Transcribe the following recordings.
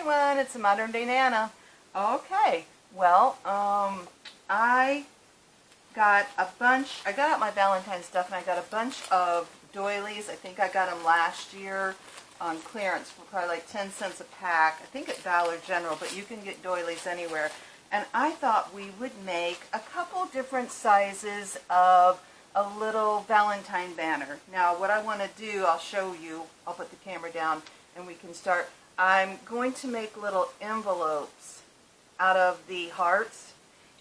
everyone, it's a modern day Nana. Okay, well, I got out my Valentine stuff, and I got a bunch of doilies. I think I got them last year on clearance for probably like 10 cents a pack. I think at Dollar General, but you can get doilies anywhere. And I thought we would make a couple different sizes of a little Valentine banner. Now, what I want to do, I'll show you. I'll put the camera down and we can start. I'm going to make little envelopes out of the hearts,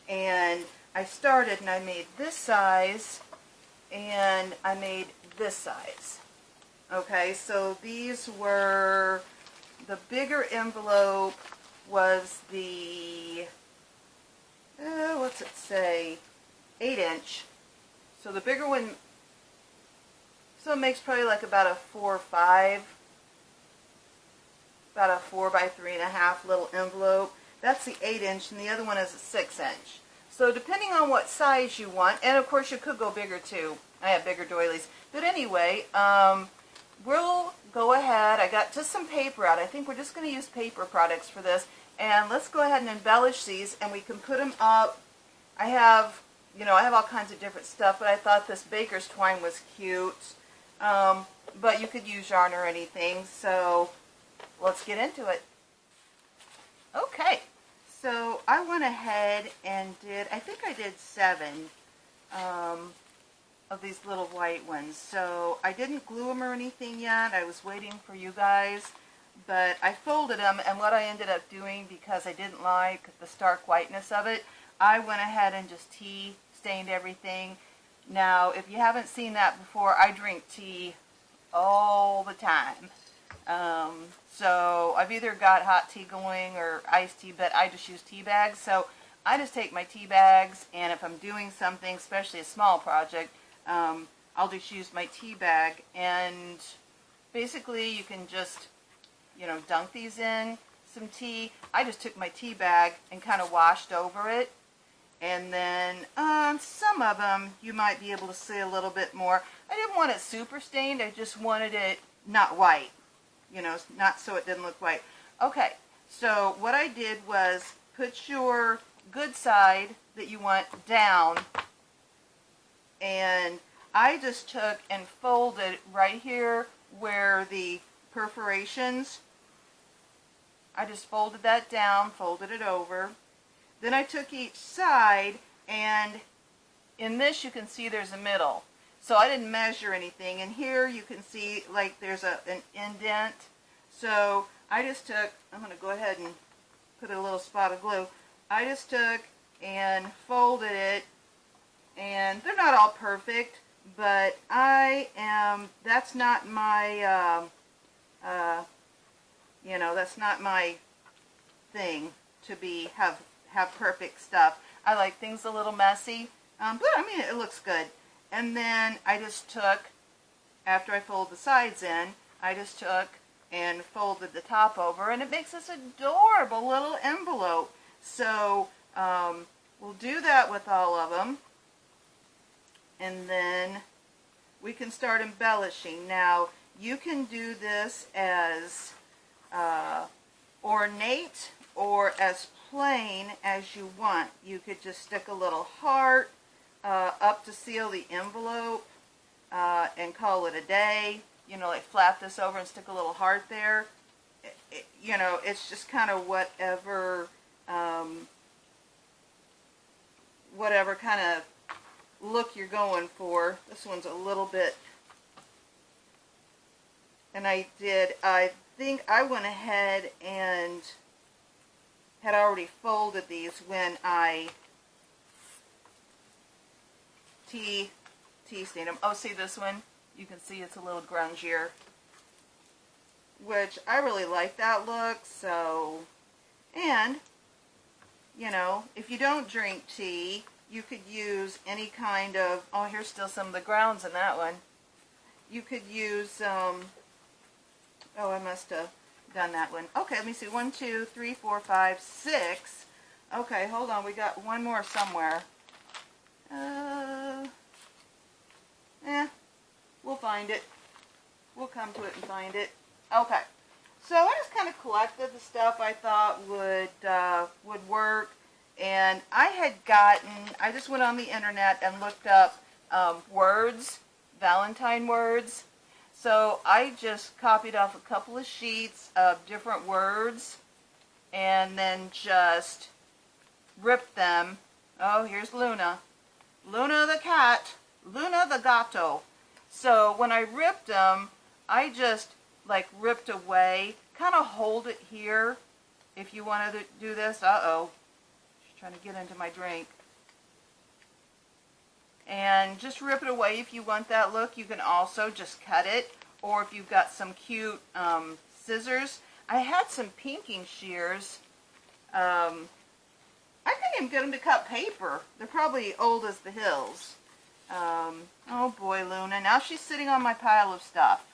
and I started and I made this size and I made this size. Okay, so these were, the bigger envelope was the, what's it say, 8-inch. So the bigger one, so it makes probably like about a 4 or 5, about a 4 by 3.5 little envelope. That's the 8-inch, and the other one is a 6-inch. So depending on what size you want, and of course you could go bigger too. I have bigger doilies. But anyway, we'll go ahead. I got just some paper out. I think we're just going to use paper products for this. And let's go ahead and embellish these, and we can put them up. I have all kinds of different stuff, but I thought this baker's twine was cute. But you could use yarn or anything, so let's get into it. Okay, so I went ahead and I think I did 7 of these little white ones. So I didn't glue them or anything yet. I was waiting for you guys, but I folded them, and what I ended up doing, because I didn't like the stark whiteness of it, I went ahead and just tea stained everything. Now, if you haven't seen that before, I drink tea all the time. So I've either got hot tea going or iced tea, but I just use tea bags. So I just take my tea bags, and if I'm doing something, especially a small project, I'll just use my tea bag. And basically you can just, dunk these in some tea. I just took my tea bag and kind of washed over it. And then some of them you might be able to see a little bit more. I didn't want it super stained. I just wanted it not white. Not so it didn't look white. Okay, so what I did was put your good side that you want down, and I just took and folded right here where the perforations, I just folded that down, folded it over. Then I took each side, and in this you can see there's a middle. So I didn't measure anything, and here you can see like there's an indent. So I just took, I'm going to go ahead and put a little spot of glue. I just took and folded it, and they're not all perfect, but that's not my, that's not my thing to have perfect stuff. I like things a little messy, but I mean it looks good. And then I just took, after I fold the sides in, I just took and folded the top over, and it makes this adorable little envelope. So we'll do that with all of them, and then we can start embellishing. Now you can do this as ornate or as plain as you want. You could just stick a little heart up to seal the envelope and call it a day. Like flap this over and stick a little heart there. It's just kind of whatever kind of look you're going for. This one's a little bit, and I think I went ahead and had already folded these when I tea stained them. Oh, see this one? You can see it's a little grungier, which I really like that look. So, and if you don't drink tea, you could use any kind of, oh, here's still some of the grounds in that one. You could use, oh, I must have done that one. Okay, let me see. 1, 2, 3, 4, 5, 6. Okay, hold on. We got one more somewhere. We'll find it. We'll come to it and find it. Okay, So I just kind of collected the stuff I thought would work. And I just went on the internet and looked up words, Valentine words. So I just copied off a couple of sheets of different words and then just ripped them. Oh, here's Luna. Luna the cat. Luna the gato. So when I ripped them, I just like ripped away. Kind of hold it here if you wanted to do this. Uh-oh. She's trying to get into my drink. And just rip it away if you want that look. You can also just cut it, or if you've got some cute scissors. I had some pinking shears. I couldn't even get them to cut paper. They're probably old as the hills. Oh boy, Luna. Now she's sitting on my pile of stuff.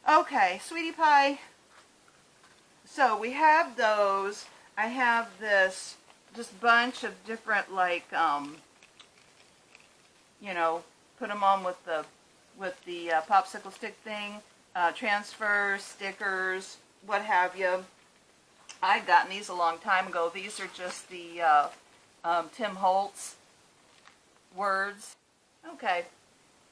Okay, sweetie pie. So we have those. I have this just bunch of different, like, you know, put them on with the popsicle stick thing, transfers, stickers, what have you. I'd gotten these a long time ago. These are just the Tim Holtz words. Okay,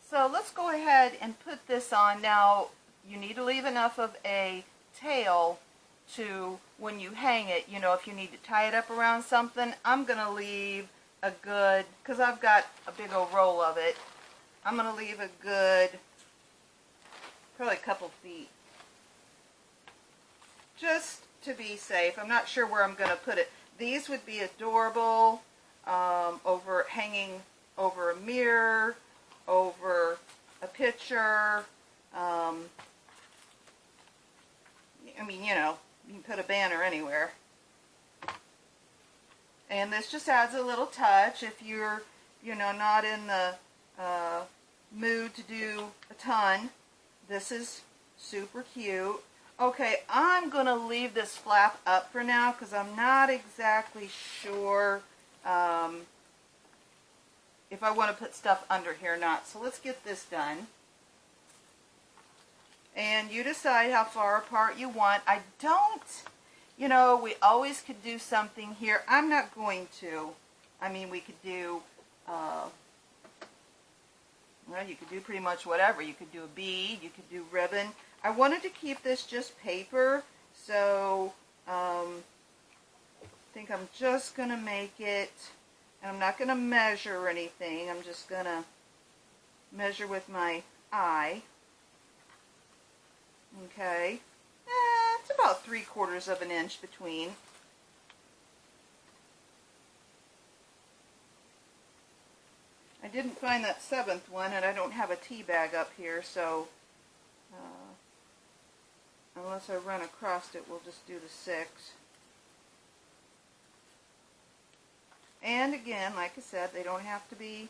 so let's go ahead and put this on. Now, you need to leave enough of a tail to, when you hang it, you know, if you need to tie it up around something, I'm going to leave a good, because I've got a big old roll of it, I'm going to leave a good, probably a couple feet, just to be safe. I'm not sure where I'm going to put it. These would be adorable, hanging over a mirror, over a picture. I mean, you know, you can put a banner anywhere. And this just adds a little touch if you're, you know, not in the mood to do a ton. This is super cute. Okay, I'm going to leave this flap up for now because I'm not exactly sure if I want to put stuff under here or not. So let's get this done. And you decide how far apart you want. I don't, you know, we always could do something here. I'm not going to. I mean, we could do, well, you could do pretty much whatever. You could do a bead, you could do ribbon. I wanted to keep this just paper, so I think I'm just going to make it, and I'm not going to measure or anything. I'm just going to measure with my eye. Okay, it's about 3/4 of an inch between. I didn't find that 7th one, and I don't have a tea bag up here, so unless I run across it, we'll just do the 6. And again, like I said, they don't have to be,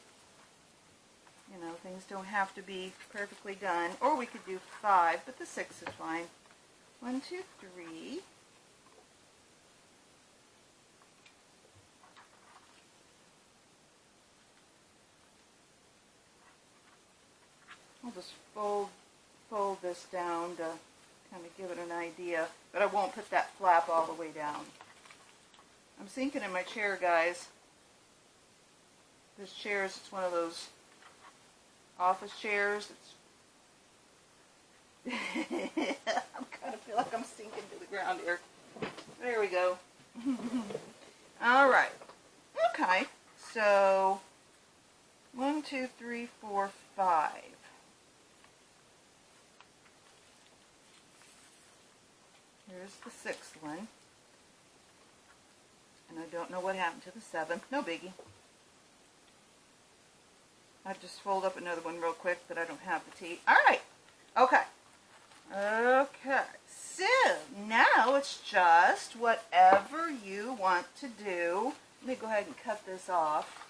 you know, things don't have to be perfectly done. Or we could do 5, but the 6 is fine. 1, 2, 3. I'll just fold this down to kind of give it an idea, but I won't put that flap all the way down. I'm sinking in my chair, guys. This chair is, it's one of those office chairs. It's I kind of feel like I'm sinking to the ground here. There we go. All right. Okay. So 1, 2, 3, 4, 5. Here's the 6th one. And I don't know what happened to the 7th. No biggie. I'll just fold up another one real quick, but I don't have the tea. All right. Okay. Okay. So now it's just whatever you want to do. Let me go ahead and cut this off,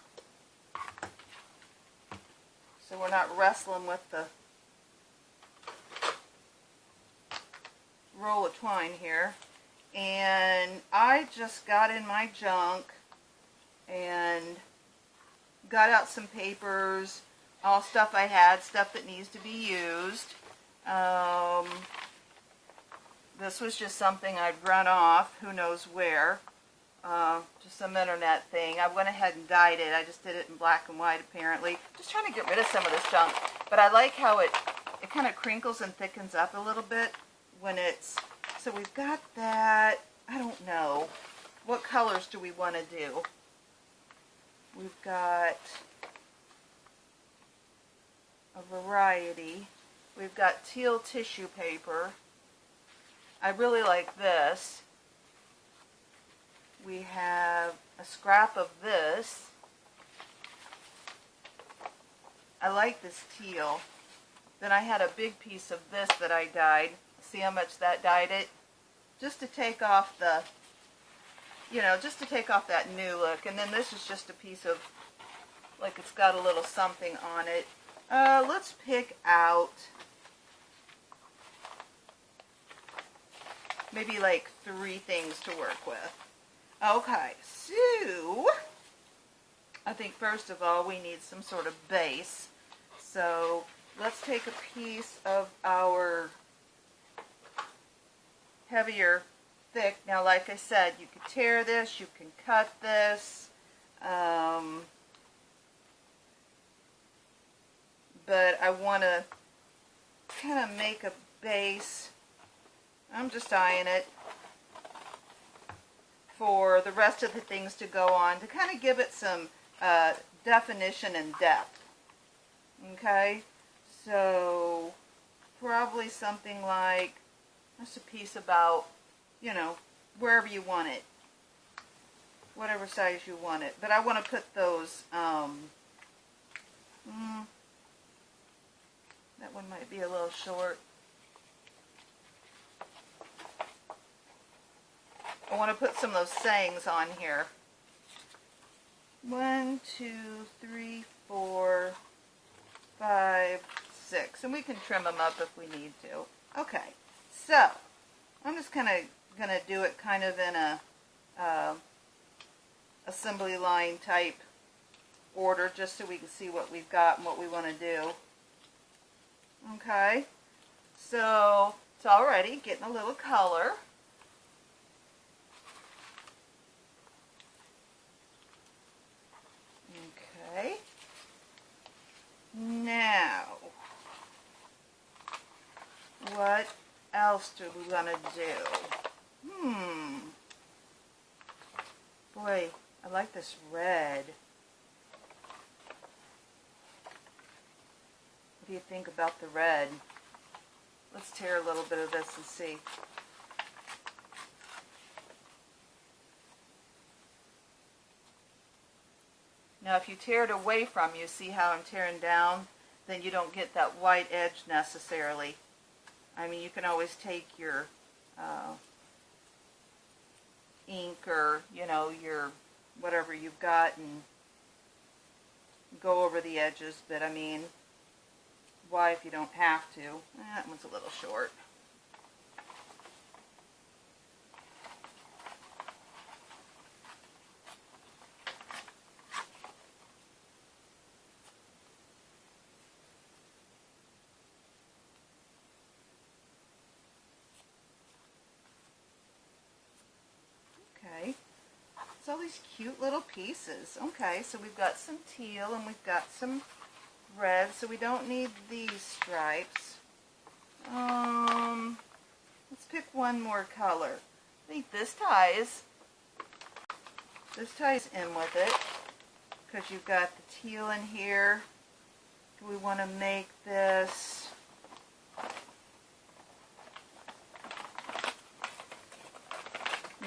so we're not wrestling with the roll of twine here. And I just got in my junk and got out some papers, all stuff I had, stuff that needs to be used. This was just something I'd run off, who knows where. Just some internet thing. I went ahead and dyed it. I just did it in black and white apparently. Just trying to get rid of some of this junk. But I like how it kind of crinkles and thickens up a little bit when it's... So we've got that. I don't know. What colors do we want to do? We've got a variety. We've got teal tissue paper. I really like this. We have a scrap of this. I like this teal. Then I had a big piece of this that I dyed. See how much that dyed it? Just to take off the, you know, just to take off that new look. And then this is just a piece of, like it's got a little something on it. Let's pick out maybe like 3 things to work with. Okay, so I think first of all we need some sort of base. So let's take a piece of our heavier thick. Now like I said, you can tear this, you can cut this, but I want to kind of make a base. I'm just eyeing it for the rest of the things to go on to kind of give it some definition and depth. Okay, so probably something like, that's a piece about, you know, wherever you want it, whatever size you want it. But I want to put those, that one might be a little short. I want to put some of those sayings on here. 1, 2, 3, 4, 5, 6. And we can trim them up if we need to. Okay, so I'm just kind of going to do it kind of in a assembly line type order just so we can see what we've got and what we want to do. Okay, so it's already getting a little color. Okay, now what else do we want to do? Boy, I like this red. What do you think about the red? Let's tear a little bit of this and see. Now if you tear it away from you, see how I'm tearing down? Then you don't get that white edge necessarily. I mean, you can always take your ink or, you know, your whatever you've got and go over the edges, but I mean, why if you don't have to? That one's a little short. Okay, it's all these cute little pieces. Okay, so we've got some teal and we've got some red, so we don't need these stripes. Let's pick one more color. I think this ties in with it because you've got the teal in here. Do we want to make this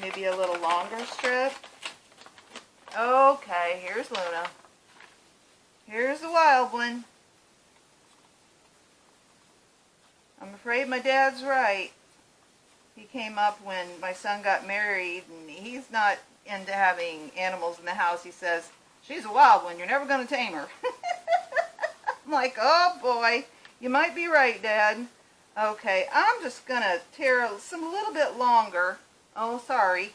maybe a little longer strip? Okay, here's Luna. Here's the wild one. I'm afraid my dad's right. He came up when my son got married, and he's not into having animals in the house. He says, she's a wild one. You're never going to tame her. I'm like, oh boy, you might be right, Dad. Okay, I'm just going to tear some a little bit longer. Oh, sorry.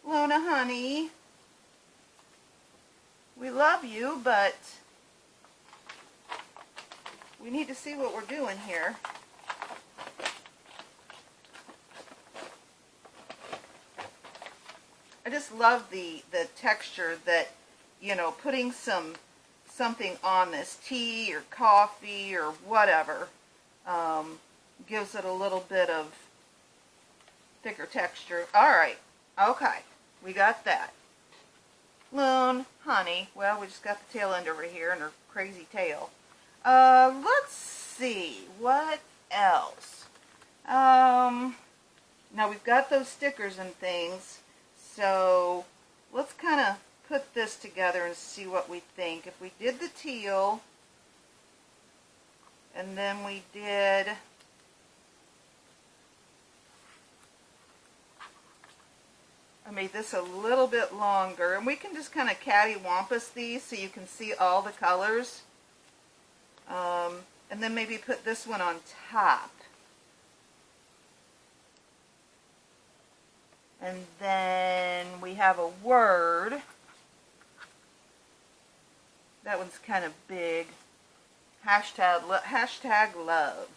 Luna, honey. We love you, but we need to see what we're doing here. I just love the texture that, you know, putting something on this, tea or coffee or whatever, gives it a little bit of thicker texture. Alright, okay, we got that. Loon, honey, well, we just got the tail end over here and her crazy tail. Let's see, what else? Now we've got those stickers and things, so let's kind of put this together and see what we think. If we did the teal, and then we did I made this a little bit longer, and we can just kind of cattywampus these so you can see all the colors. And then maybe put this one on top. And then we have a word. That one's kind of big. Hashtag love.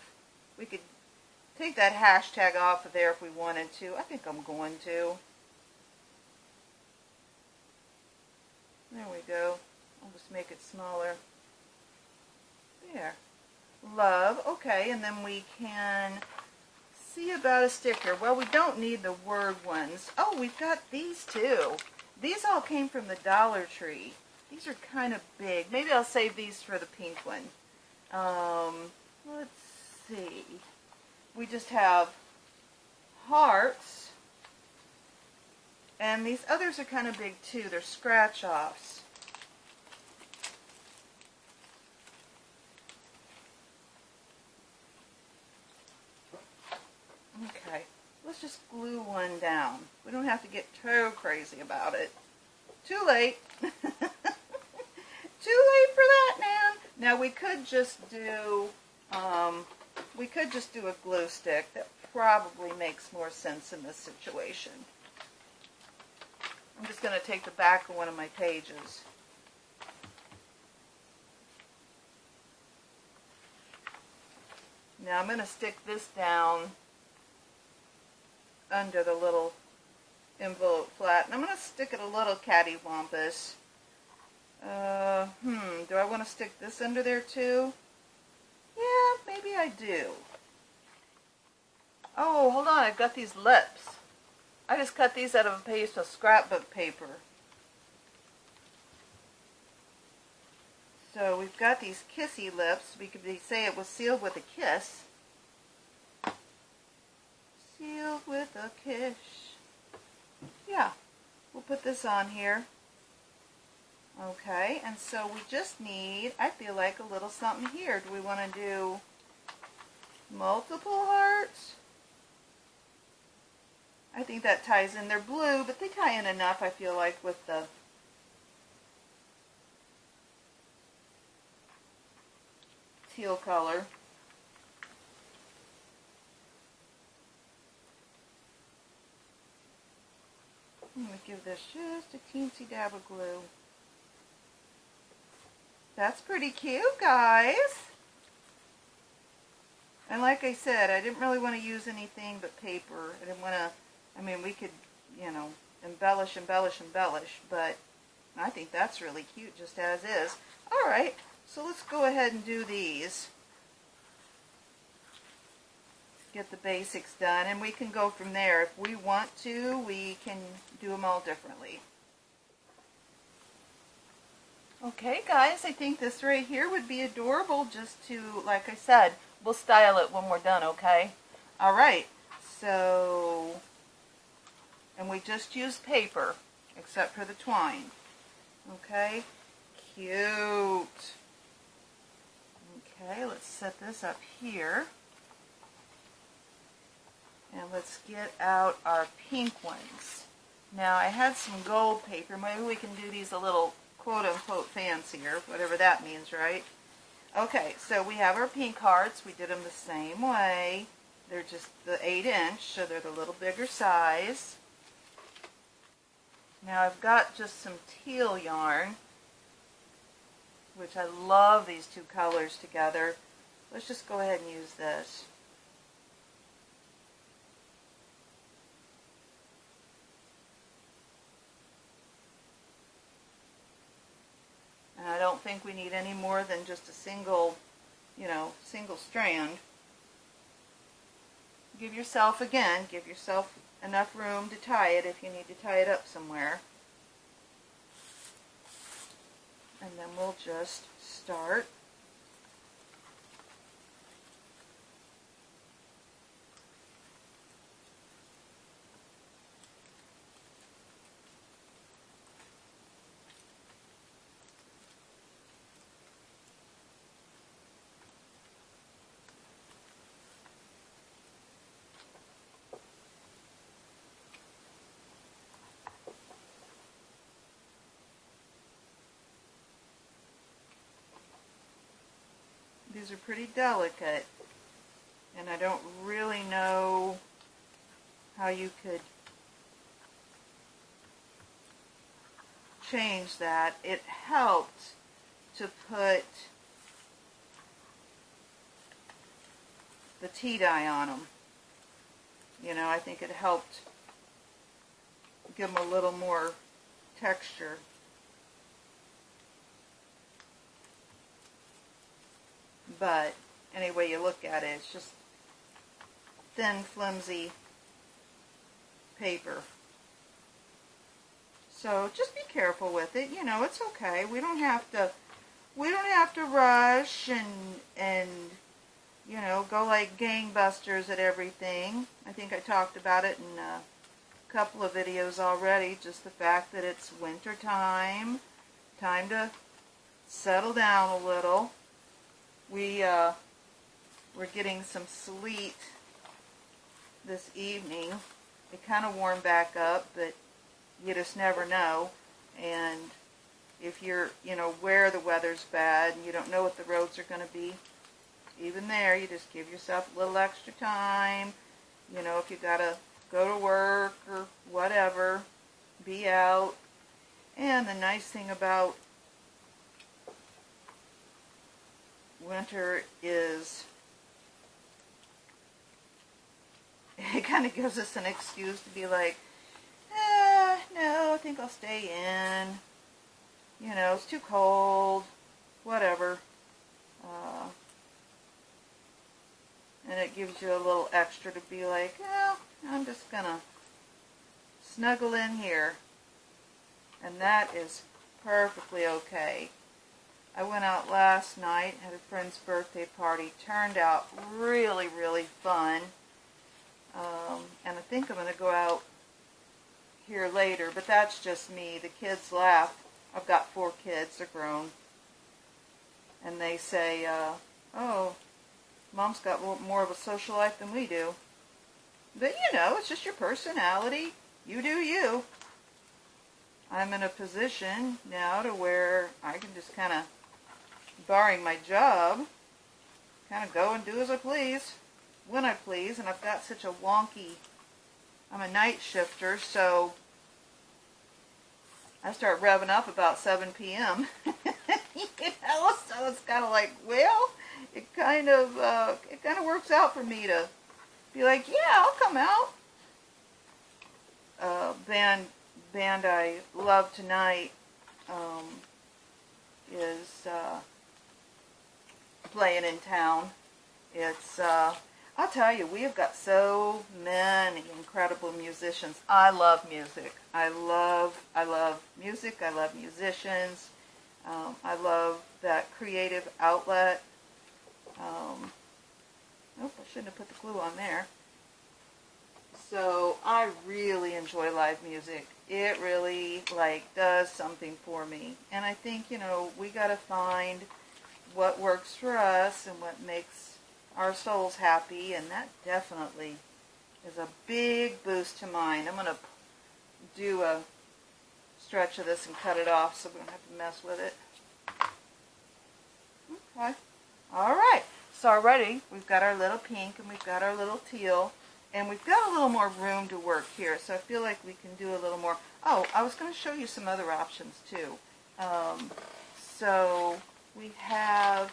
We could take that hashtag off of there if we wanted to. I think I'm going to. There we go. I'll just make it smaller. There. Love. Okay, and then we can see about a sticker. Well, we don't need the word ones. Oh, we've got these too. These all came from the Dollar Tree. These are kind of big. Maybe I'll save these for the pink one. Let's see. We just have hearts. And these others are kind of big too. They're scratch-offs. Okay, let's just glue one down. We don't have to get too crazy about it. Too late. Too late for that, man. Now we could just do a glue stick. That probably makes more sense in this situation. I'm just going to take the back of one of my pages. Now I'm going to stick this down under the little envelope flat. And I'm going to stick it a little cattywampus. Do I want to stick this under there too? Yeah, maybe I do. Oh, hold on, I've got these lips. I just cut these out of a piece of scrapbook paper. So we've got these kissy lips. We could say it was sealed with a kiss. Sealed with a kiss. Yeah, we'll put this on here. Okay, and so we just need, I feel like, a little something here. Do we want to do multiple hearts? I think that ties in. They're blue, but they tie in enough, I feel like, with the teal color. I'm going to give this just a teensy dab of glue. That's pretty cute, guys. And like I said, I didn't really want to use anything but paper. I didn't want to, I mean, we could, you know, embellish, but I think that's really cute just as is. Alright, so let's go ahead and do these. Get the basics done, and we can go from there. If we want to, we can do them all differently. Okay, guys, I think this right here would be adorable just to, like I said, we'll style it when we're done, okay? Alright, so, and we just used paper, except for the twine. Okay, cute. Okay, let's set this up here. And let's get out our pink ones. Now, I had some gold paper. Maybe we can do these a little quote-unquote fancier, whatever that means, right? Okay, so we have our pink hearts. We did them the same way. They're just the 8-inch, so they're the little bigger size. Now I've got just some teal yarn, which I love these two colors together. Let's just go ahead and use this. think we need any more than just a single, single strand. Give yourself enough room to tie it if you need to tie it up somewhere. And then we'll just start. These are pretty delicate, and I don't really know how you could change that. It helped to put the tea dye on them. I think it helped give them a little more texture. But any way you look at it, it's just thin, flimsy paper. So just be careful with it. It's okay. We don't have to rush and go like gangbusters at everything. I think I talked about it in a couple of videos already. Just the fact that it's winter time to settle down a little. We're getting some sleet this evening. It kind of warmed back up, but you just never know. And if you're, where the weather's bad and you don't know what the roads are going to be, even there, you just give yourself a little extra time. If you got to go to work or whatever, be out. And the nice thing about winter is it kind of gives us an excuse to be like, no, I think I'll stay in. It's too cold, whatever. And it gives you a little extra to be like, I'm just gonna snuggle in here. And that is perfectly okay. I went out last night, had a friend's birthday party. Turned out really, really fun. And I think I'm going to go out here later, but that's just me. The kids laugh. I've got 4 kids, they're grown. And they say, oh, Mom's got more of a social life than we do. But it's just your personality. You do you. I'm in a position now to where I can just kind of, barring my job, kind of go and do as I please, when I please. And I've got such a wonky, I'm a night shifter, so I start revving up about 7 p.m. So it's kind of like, well, it kind of works out for me to be like, yeah, I'll come out. Band I love tonight is playing in town. It's I'll tell you, we have got so many incredible musicians. I love music. I love music. I love musicians. I love that creative outlet. Nope, I shouldn't have put the glue on there. So I really enjoy live music. It really does something for me. And I think, we got to find what works for us and what makes our souls happy, and that definitely is a big boost to mine. I'm going to do a stretch of this and cut it off so we don't have to mess with it. Okay. Alright. So already we've got our little pink and we've got our little teal. And we've got a little more room to work here, so I feel like we can do a little more. Oh, I was going to show you some other options too. So we have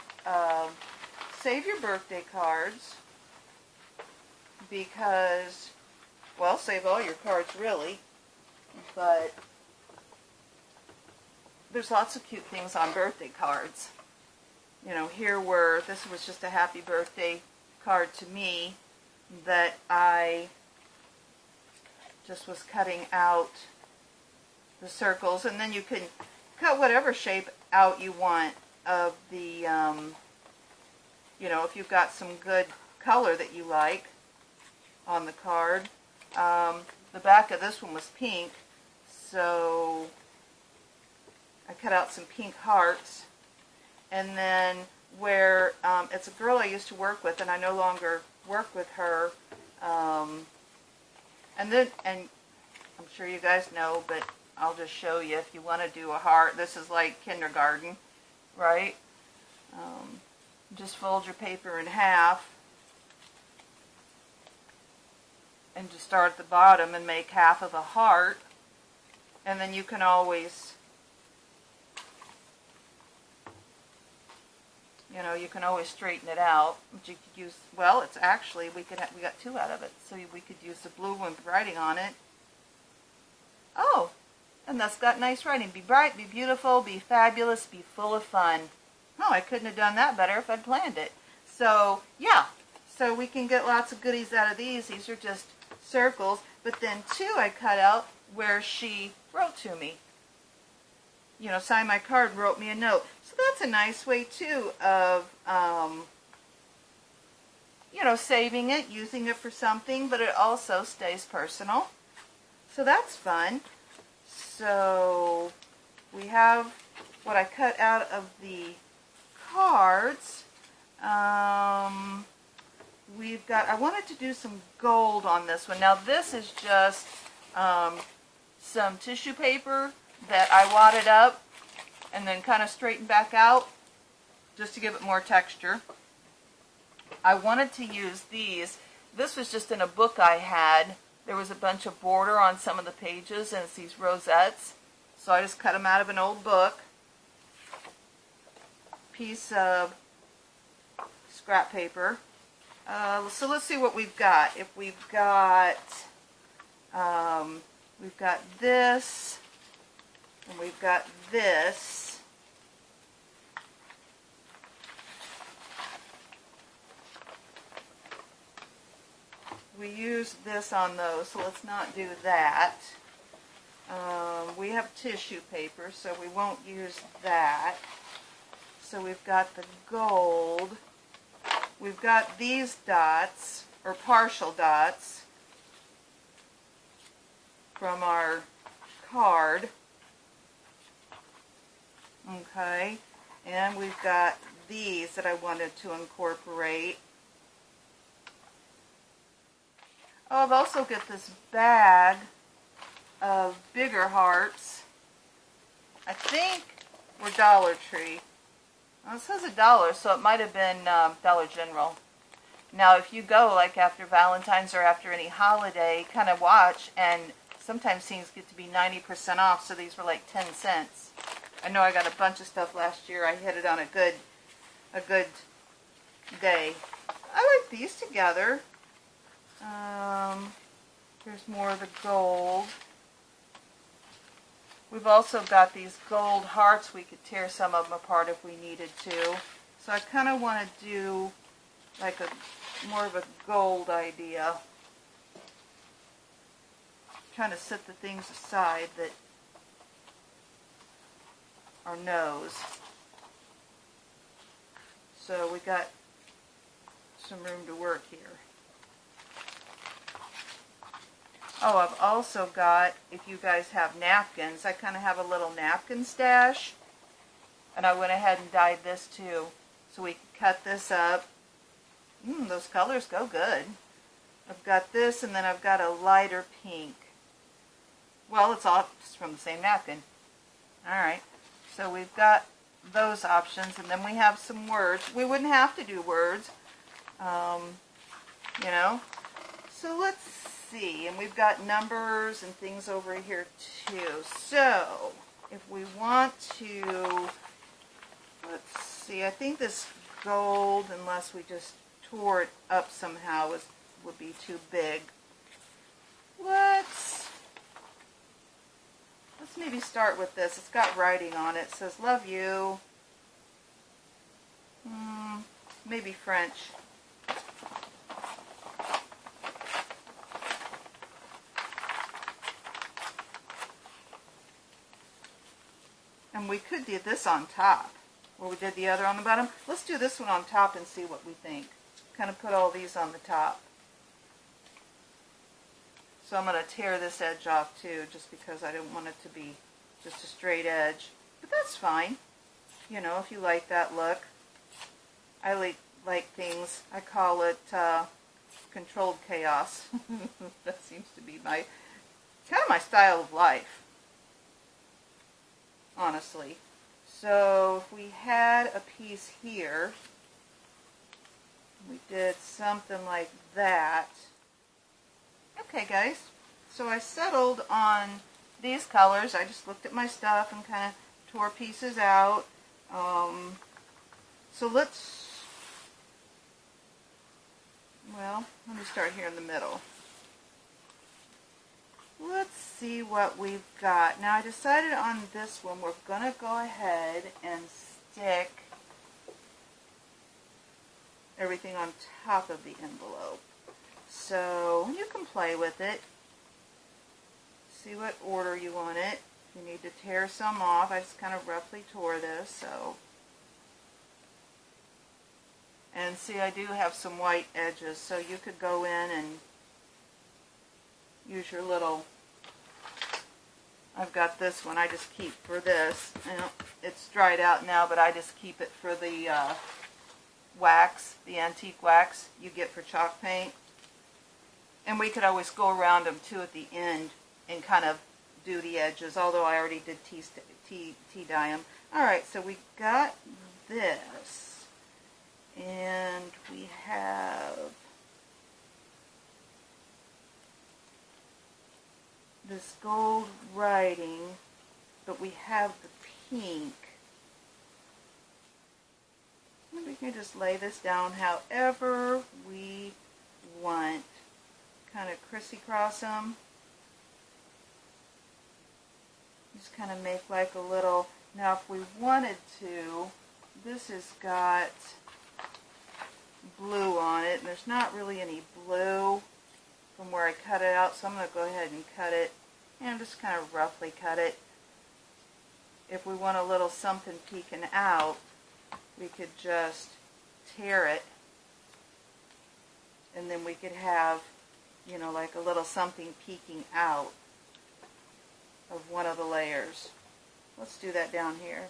save your birthday cards, because, well, save all your cards really, but there's lots of cute things on birthday cards. You know, this was just a happy birthday card to me that I just was cutting out the circles, and then you can cut whatever shape out you want of the, you know, if you've got some good color that you like on the card. The back of this one was pink, so I cut out some pink hearts. And then where it's a girl I used to work with, and I no longer work with her. And I'm sure you guys know, but I'll just show you if you want to do a heart. This is like kindergarten, right? Just fold your paper in half and just start at the bottom and make half of a heart. And then you can always, you know, you can always straighten it out. But you could use, well, it's actually, we got two out of it. So we could use the blue one with writing on it. Oh, and that's got nice writing. Be bright, be beautiful, be fabulous, be full of fun. Oh, I couldn't have done that better if I'd planned it. So, yeah. So we can get lots of goodies out of these. These are just circles. But then, too, I cut out where she wrote to me. You know, signed my card, wrote me a note. So that's a nice way, too, of, you know, saving it, using it for something, but it also stays personal. So that's fun. So we have what I cut out of the cards. We've got, I wanted to do some gold on this one. Now this is just some tissue paper that I wadded up and then kind of straightened back out just to give it more texture. I wanted to use these. This was just in a book I had. There was a bunch of border on some of the pages, and it's these rosettes. So I just cut them out of an old book. Piece of scrap paper. So let's see what we've got. If we've got this, and we've got this. We used this on those, so let's not do that. We have tissue paper, so we won't use that. So we've got the gold. We've got these dots, or partial dots, from our card. Okay, and we've got these that I wanted to incorporate. Oh, I've also got this bag of bigger hearts. I think we're Dollar Tree. Well, it says $1, so it might have been Dollar General. Now, if you go like after Valentine's or after any holiday, kind of watch, and sometimes things get to be 90% off, so these were like 10 cents. I know I got a bunch of stuff last year. I hit it on a good day. I like these together. Here's more of the gold. We've also got these gold hearts. We could tear some of them apart if we needed to. So I kind of want to do like more of a gold idea. Trying to set the things aside that are nose. So we got some room to work here. Oh, I've also got, if you guys have napkins, I kind of have a little napkin stash. And I went ahead and dyed this too. So we can cut this up. Those colors go good. I've got this, and then I've got a lighter pink. Well, it's all just from the same napkin. Alright, so we've got those options, and then we have some words. We wouldn't have to do words, you know. So let's see, and we've got numbers and things over here too. So if we want to, let's see, I think this gold, unless we just tore it up somehow, would be too big. Let's maybe start with this. It's got writing on it. It says, love you. Maybe French. And we could do this on top, where we did the other on the bottom. Let's do this one on top and see what we think. Kind of put all these on the top. So I'm going to tear this edge off too, just because I didn't want it to be just a straight edge. But that's fine, you know, if you like that look. I like things, I call it controlled chaos. That seems to be my, kind of my style of life, honestly. So if we had a piece here, we did something like that. Okay guys, so I settled on these colors. I just looked at my stuff and kind of tore pieces out. So let me start here in the middle. Let's see what we've got. Now I decided on this one, we're going to go ahead and stick everything on top of the envelope. So you can play with it. See what order you want it. You need to tear some off. I just kind of roughly tore this, so. And see, I do have some white edges, so you could go in and use your little, I've got this one I just keep for this. And it's dried out now, but I just keep it for the wax, the antique wax you get for chalk paint. And we could always go around them too at the end and kind of do the edges, although I already did tea-dye them. Alright, so we got this, and we have this gold writing, but we have the pink. And we can just lay this down however we want. Kind of crisscross them. Just kind of make like a little, now if we wanted to, this has got blue on it, and there's not really any blue from where I cut it out, so I'm going to go ahead and cut it, and just kind of roughly cut it. If we want a little something peeking out, we could just tear it, and then we could have, you know, like a little something peeking out of one of the layers. Let's do that down here.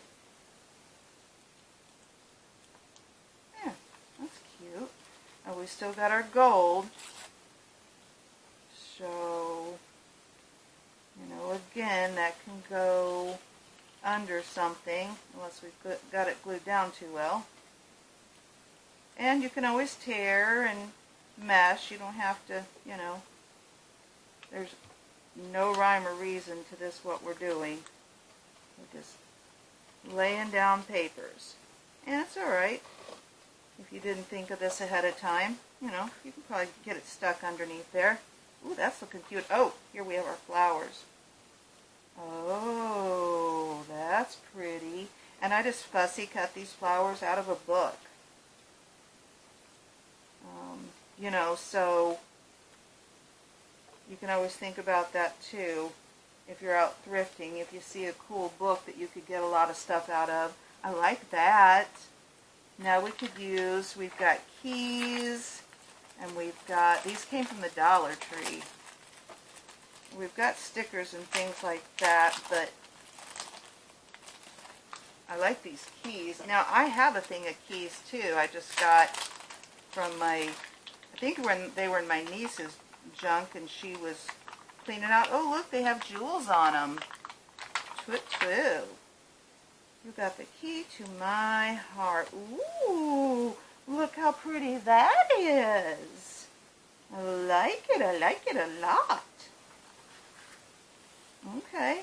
Yeah, that's cute. And we still got our gold. So, you know, again, that can go under something, unless we've got it glued down too well. And you can always tear and mesh. You don't have to, you know, there's no rhyme or reason to this, what we're doing. We're just laying down papers. And it's alright if you didn't think of this ahead of time. You know, you can probably get it stuck underneath there. Ooh, that's looking cute. Oh, here we have our flowers. Oh, that's pretty. And I just fussy cut these flowers out of a book. You know, so you can always think about that too. If you're out thrifting, if you see a cool book that you could get a lot of stuff out of. I like that. Now we could use, we've got keys, and we've got, these came from the Dollar Tree. We've got stickers and things like that, but I like these keys. Now I have a thing of keys too. I just got from my, I think when they were in my niece's junk and she was cleaning out. Oh look, they have jewels on them. Twit-twoo. You got the key to my heart. Ooh, look how pretty that is. I like it a lot. Okay.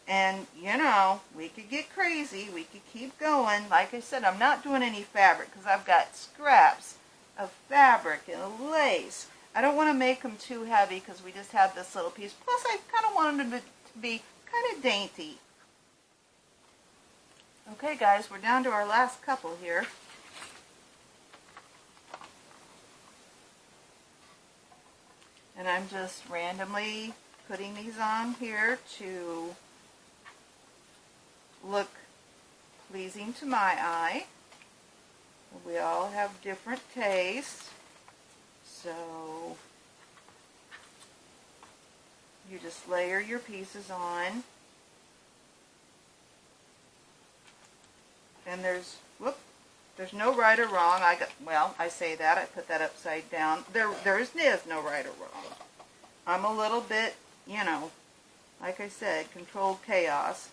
And, you know, we could get crazy. We could keep going. Like I said, I'm not doing any fabric because I've got scraps of fabric and lace. I don't want to make them too heavy because we just have this little piece. Plus, I kind of wanted them to be kind of dainty. Okay guys, we're down to our last couple here. And I'm just randomly putting these on here to look pleasing to my eye. We all have different tastes, so you just layer your pieces on. And there's no right or wrong. I say that, I put that upside down. There is no right or wrong. I'm a little bit, like I said, controlled chaos.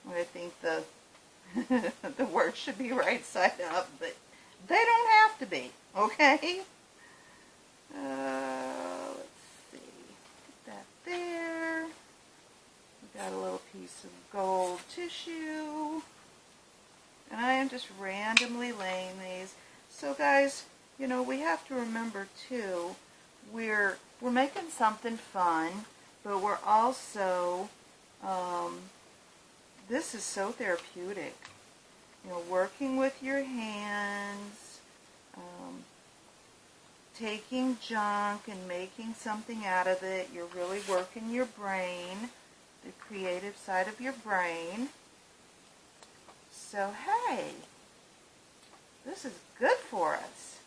I think the the words should be right side up, but they don't have to be, okay? Let's see. Put that there. We got a little piece of gold tissue. And I am just randomly laying these. So guys, we have to remember too, we're making something fun, but we're also, this is so therapeutic. Working with your hands, taking junk and making something out of it. You're really working your brain, the creative side of your brain. So hey, this is good for us.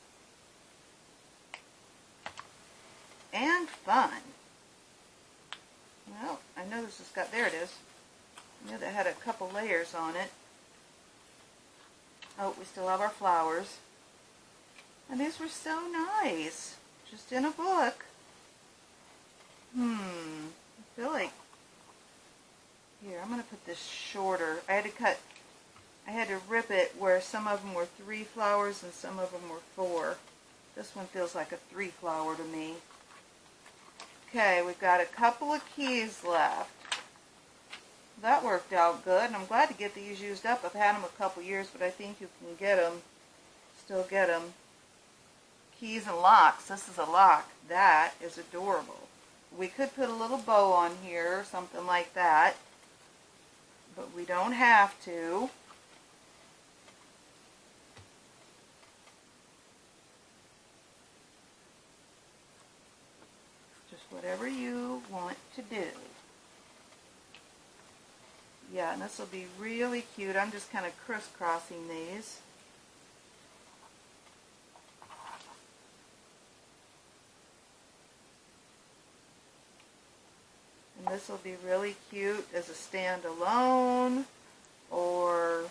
And fun. Well, I know this has got, there it is. I knew that had a couple layers on it. Oh, we still have our flowers. And these were so nice. Just in a book. I feel like, here, I'm going to put this shorter. I had to rip it where some of them were 3 flowers and some of them were 4. This one feels like a 3 flower to me. Okay, we've got a couple of keys left. That worked out good, and I'm glad to get these used up. I've had them a couple years, but I think you can still get them. Keys and locks. This is a lock. That is adorable. We could put a little bow on here or something like that, but we don't have to. Just whatever you want to do. Yeah, and this will be really cute. I'm just kind of crisscrossing these. And this will be really cute as a standalone, or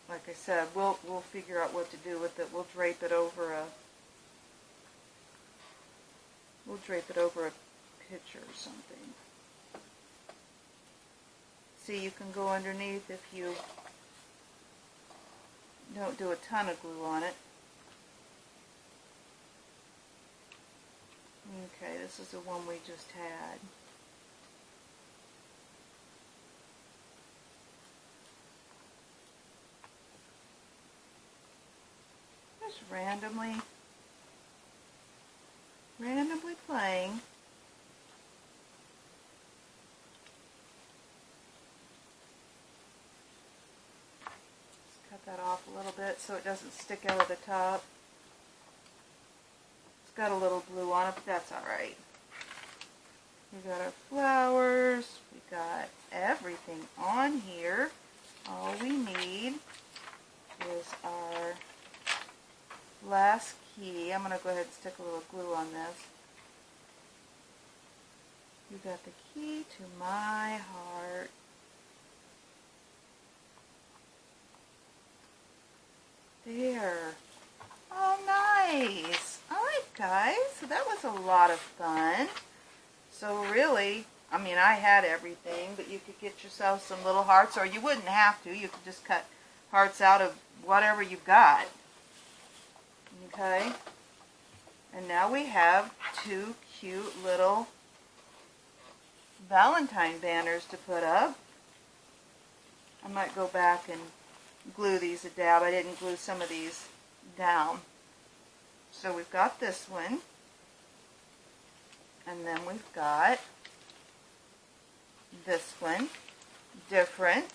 like I said, we'll figure out what to do with it. We'll drape it over a picture or something. See, you can go underneath if you don't do a ton of glue on it. Okay, this is the one we just had. Just randomly playing. Cut that off a little bit so it doesn't stick out of the top. It's got a little glue on it, but that's alright. We got our flowers, we got everything on here. All we need is our last key. I'm going to go ahead and stick a little glue on this. You got the key to my heart. There. Oh, nice. Alright, guys. So that was a lot of fun. So really, I mean, I had everything, but you could get yourself some little hearts, or you wouldn't have to. You could just cut hearts out of whatever you've got. Okay? And now we have 2 cute little Valentine banners to put up. I might go back and glue these a dab. I didn't glue some of these down. So we've got this one. And then we've got this one. Different,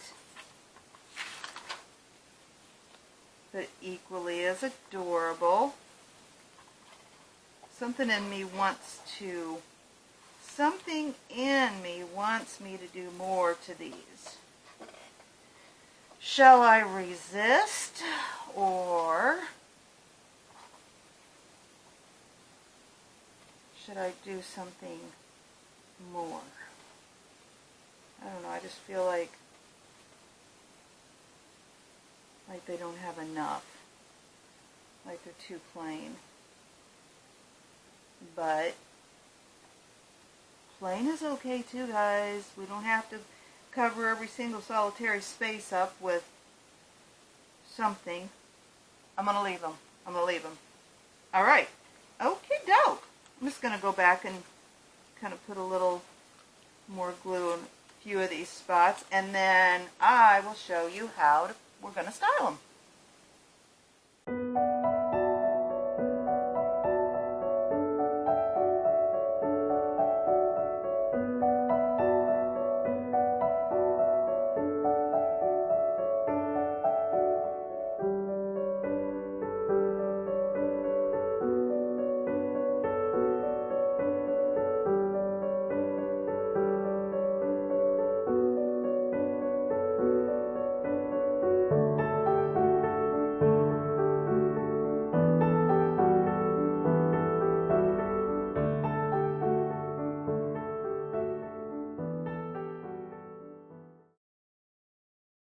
but equally as adorable. Something in me wants me to do more to these. Shall I resist, or should I do something more? I don't know, I just feel like they don't have enough. Like they're too plain. But plain is okay too, guys. We don't have to cover every single solitary space up with something. I'm going to leave them. Alright. Okay, doke. I'm just going to go back and kind of put a little more glue on a few of these spots, and then I will show you how we're going to style them.